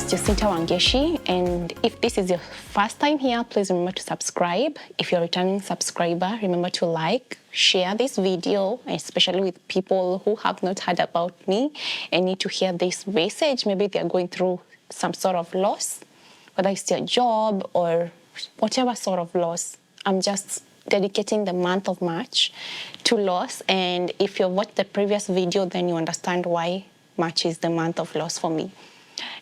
Jacinta Wangeshi, and if this is your first time here, please remember to subscribe. If you're a returning subscriber, remember to like, share this video, especially with people who have not heard about me and need to hear this message. Maybe they're going through some sort of loss, whether it's their job or whatever sort of loss. I'm just dedicating the month of March to loss, and if you've watched the previous video, then you understand why March is the month of loss for me.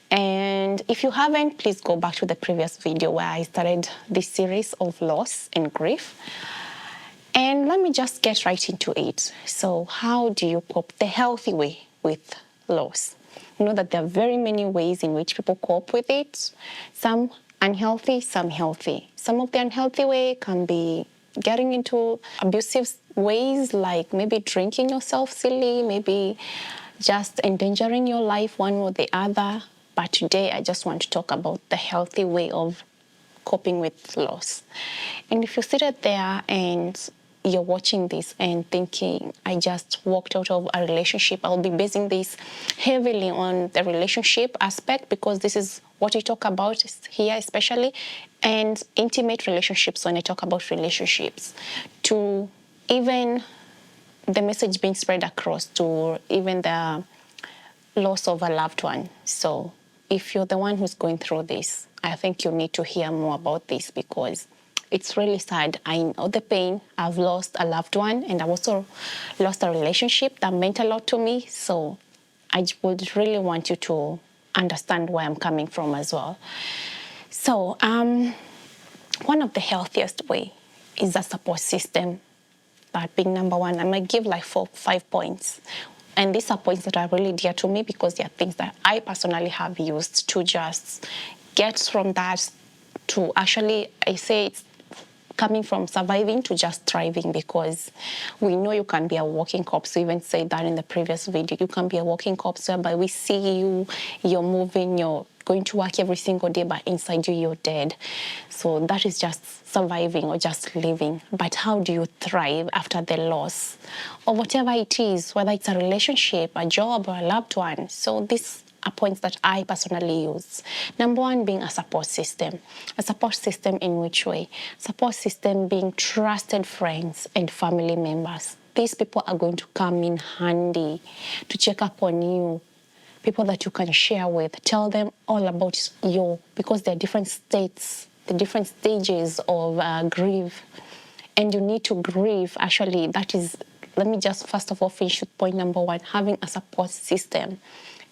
And if you haven't, please go back to the previous video where I started this series of loss and grief. And let me just get right into it. So how do you cope the healthy way with loss? You know that there are very many ways in which people cope with it. Some unhealthy, some healthy. Some of the unhealthy way can be getting into abusive ways, like maybe drinking yourself silly, maybe just endangering your life one or the other. But today I just want to talk about the healthy way of coping with loss. And if you're seated there and you're watching this and thinking, I just walked out of a relationship, I'll be basing this heavily on the relationship aspect because this is what we talk about here especially, and intimate relationships when I talk about relationships, to even the message being spread across to even the loss of a loved one. So if you're the one who's going through this, I think you need to hear more about this because it's really sad. I know the pain. I've lost a loved one, and I've also lost a relationship that meant a lot to me. So I would really want you to understand where I'm coming from as well. So one of the healthiest way is a support system. That being number one, I might give like 4-5 points. And these are points that are really dear to me because they are things that I personally have used to just get from that to actually, I say it's coming from surviving to just thriving, because we know you can be a walking corpse. We even said that in the previous video. You can be a walking corpse whereby we see you, you're moving, you're going to work every single day, but inside you, you're dead. So that is just surviving or just living. But how do you thrive after the loss or whatever it is, whether it's a relationship, a job, or a loved one? So these are points that I personally use. Number one being a support system. A support system in which way? Support system being trusted friends and family members. These people are going to come in handy to check up on you. People that you can share with, tell them all about you, because there are different states, the different stages of grief, and you need to grieve. Actually, that is, let me just first of all finish with point number one, having a support system.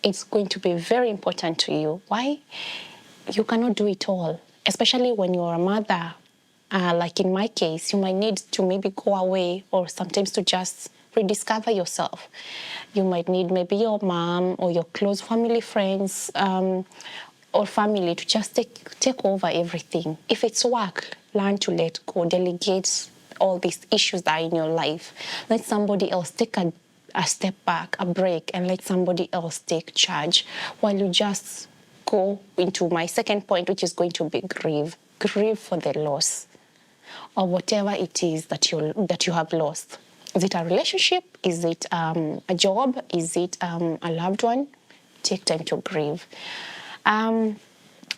It's going to be very important to you. Why? You cannot do it all, especially when you're a mother. Like in my case, you might need to maybe go away or sometimes to just rediscover yourself. You might need maybe your mom or your close family friends or family to just take over everything. If it's work, learn to let go, delegate all these issues that are in your life. Let somebody else take a step back, a break, and let somebody else take charge while you just go into my second point, which is going to be grieve. Grieve for the loss or whatever it is that you have lost. Is it a relationship? Is it a job? Is it a loved one? Take time to grieve.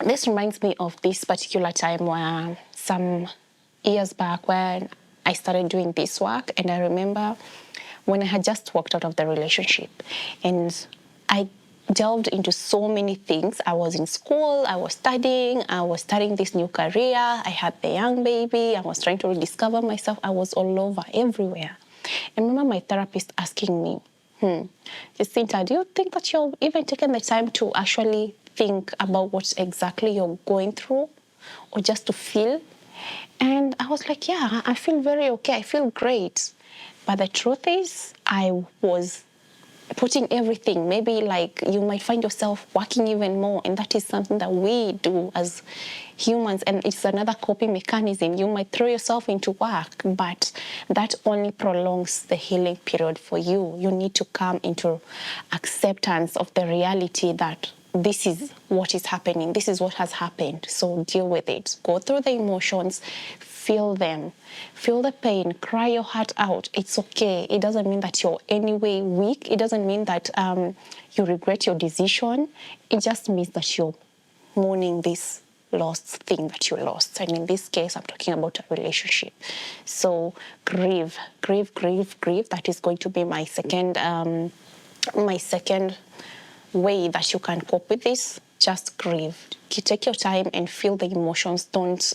This reminds me of this particular time where some years back when I started doing this work, and I remember when I had just walked out of the relationship and I delved into so many things. I was in school, I was studying this new career, I had the young baby, I was trying to rediscover myself, I was all over, everywhere. And remember my therapist asking me, Jacinta, do you think that you're even taking the time to actually think about what exactly you're going through or just to feel? And I was like, yeah, I feel very okay, I feel great. But the truth is, I was putting everything, maybe like you might find yourself working even more, and that is something that we do as humans, and it's another coping mechanism. You might throw yourself into work, but that only prolongs the healing period for you. You need to come into acceptance of the reality that this is what is happening, this is what has happened, so deal with it. Go through the emotions, feel them, feel the pain, cry your heart out. It's okay. It doesn't mean that you're anyway weak. It doesn't mean that you regret your decision. It just means that you're mourning this lost thing that you lost. And in this case, I'm talking about a relationship. So grieve, grieve, grieve, grieve. That is going to be my second way that you can cope with this. Just grieve. You take your time and feel the emotions. Don't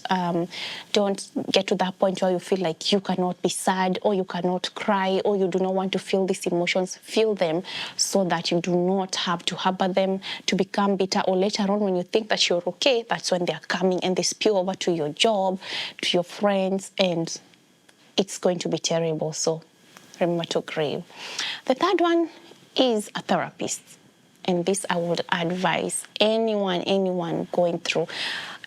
get to that point where you feel like you cannot be sad or you cannot cry or you do not want to feel these emotions. Feel them so that you do not have to harbor them, to become bitter, or later on when you think that you're okay, that's when they're coming and they spill over to your job, to your friends, and it's going to be terrible. So remember to grieve. The third one is a therapist. And this I would advise anyone going through,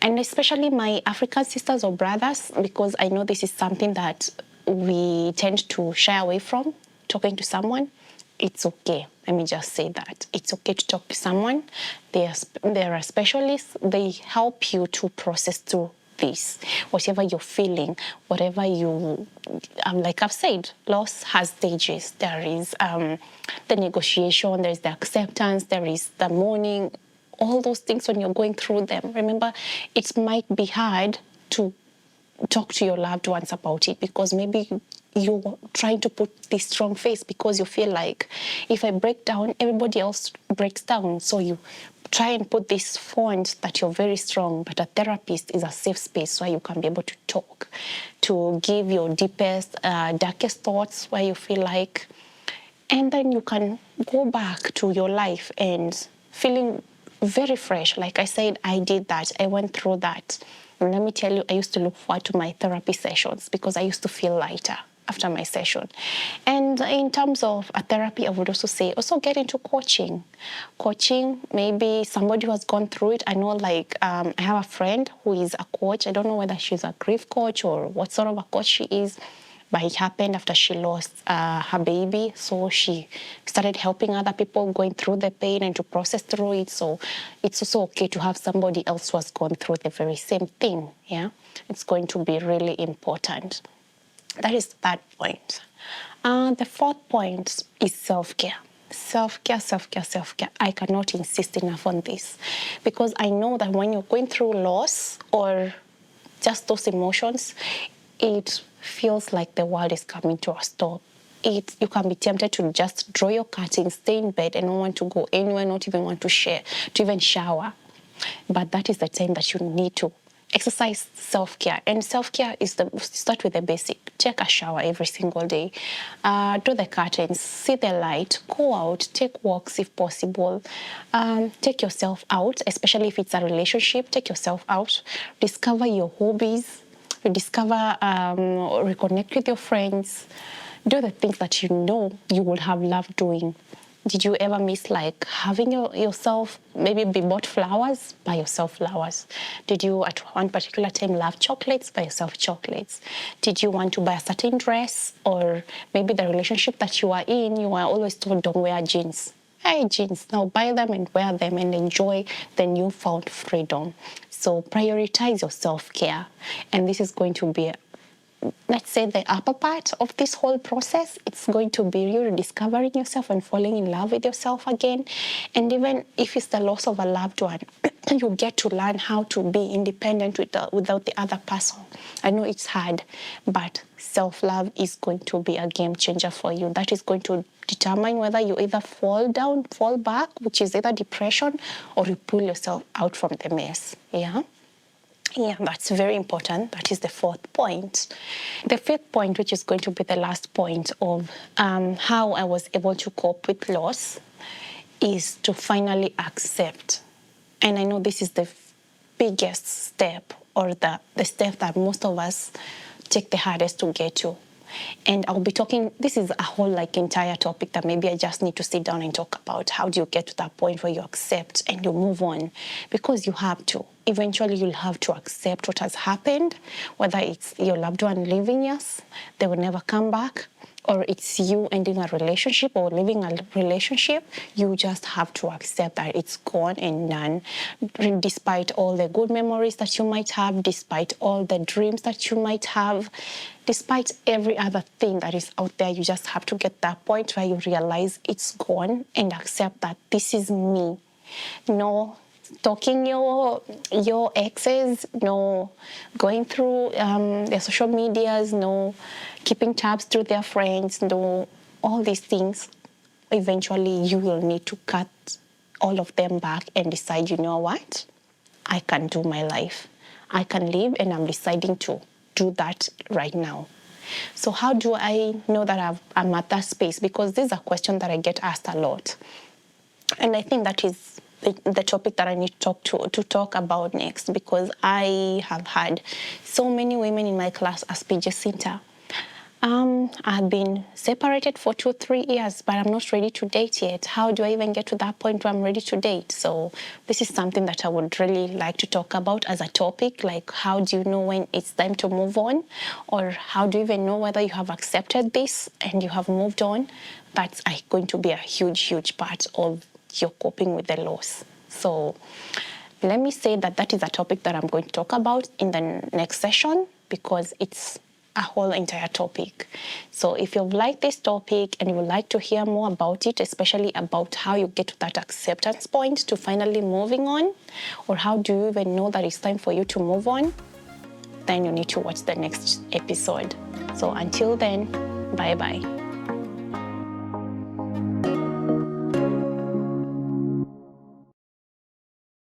and especially my African sisters or brothers, because I know this is something that we tend to shy away from, talking to someone. It's okay. Let me just say that. It's okay to talk to someone. They are specialists. They help you to process through this, whatever you're feeling, whatever you, like I've said, loss has stages. There is the negotiation, there's the acceptance, there is the mourning, all those things when you're going through them. Remember, it might be hard to talk to your loved ones about it because maybe you're trying to put this strong face because you feel like if I break down, everybody else breaks down. So you try and put this front that you're very strong, but a therapist is a safe space where you can be able to talk, to give your deepest, darkest thoughts where you feel like, and then you can go back to your life and feeling very fresh. Like I said, I did that. I went through that. And let me tell you, I used to look forward to my therapy sessions because I used to feel lighter after my session. And in terms of a therapy, I would also say, also get into coaching. Coaching, maybe somebody who has gone through it. I know, like, I have a friend who is a coach. I don't know whether she's a grief coach or what sort of a coach she is, but it happened after she lost her baby. So she started helping other people going through the pain and to process through it. So it's also okay to have somebody else who has gone through the very same thing. Yeah, it's going to be really important. That is the third point. The fourth point is self-care. Self-care, self-care, self-care. I cannot insist enough on this because I know that when you're going through loss or just those emotions, it feels like the world is coming to a stop. You can be tempted to just draw your curtain, stay in bed and not want to go anywhere, not even want to share, to even shower. But that is the time that you need to exercise self-care. And self-care is start with the basic. Take a shower every single day. Do the curtains, see the light, go out, take walks if possible. Take yourself out, especially if it's a relationship, take yourself out. Discover your hobbies. Discover or reconnect with your friends. Do the things that you know you would have loved doing. Did you ever miss like having yourself, maybe be bought flowers? Buy yourself flowers. Did you at one particular time love chocolates? Buy yourself chocolates. Did you want to buy a certain dress? Or maybe the relationship that you are in, you are always told don't wear jeans. Hey, jeans, now buy them and wear them and enjoy the newfound freedom. So prioritize your self-care. And this is going to be, let's say, the upper part of this whole process. It's going to be you rediscovering yourself and falling in love with yourself again. And even if it's the loss of a loved one, you get to learn how to be independent without the other person. I know it's hard, but self-love is going to be a game changer for you. That is going to determine whether you either fall down, fall back, which is either depression, or you pull yourself out from the mess. Yeah, that's very important. That is the fourth point. The fifth point, which is going to be the last point of how I was able to cope with loss, is to finally accept. And I know this is the biggest step, or the step that most of us take the hardest to get to. And I'll be talking, this is a whole entire topic that maybe I just need to sit down and talk about. How do you get to that point where you accept and you move on? Because you have to. Eventually you'll have to accept what has happened, whether it's your loved one leaving us, they will never come back, or it's you ending a relationship or leaving a relationship. You just have to accept that it's gone and done. Despite all the good memories that you might have, despite all the dreams that you might have, despite every other thing that is out there, you just have to get that point where you realize it's gone and accept that this is me. No, stalking your exes, no going through their social medias, no keeping tabs through their friends, no all these things. Eventually, you will need to cut all of them back and decide, you know what? I can do my life. I can live, and I'm deciding to do that right now. So how do I know that I'm at that space? Because this is a question that I get asked a lot. And I think that is the topic that I need to talk about next, because I have had so many women in my class ask me, Jacinta, I've been separated for 2-3 years, but I'm not ready to date yet. How do I even get to that point where I'm ready to date? So this is something that I would really like to talk about as a topic. Like, how do you know when it's time to move on? Or how do you even know whether you have accepted this and you have moved on? That's going to be a huge, huge part of your coping with the loss. So let me say that is a topic that I'm going to talk about in the next session, because it's a whole entire topic. So if you've liked this topic and you would like to hear more about it, especially about how you get to that acceptance point to finally moving on, or how do you even know that it's time for you to move on, then you need to watch the next episode. So until then, bye-bye.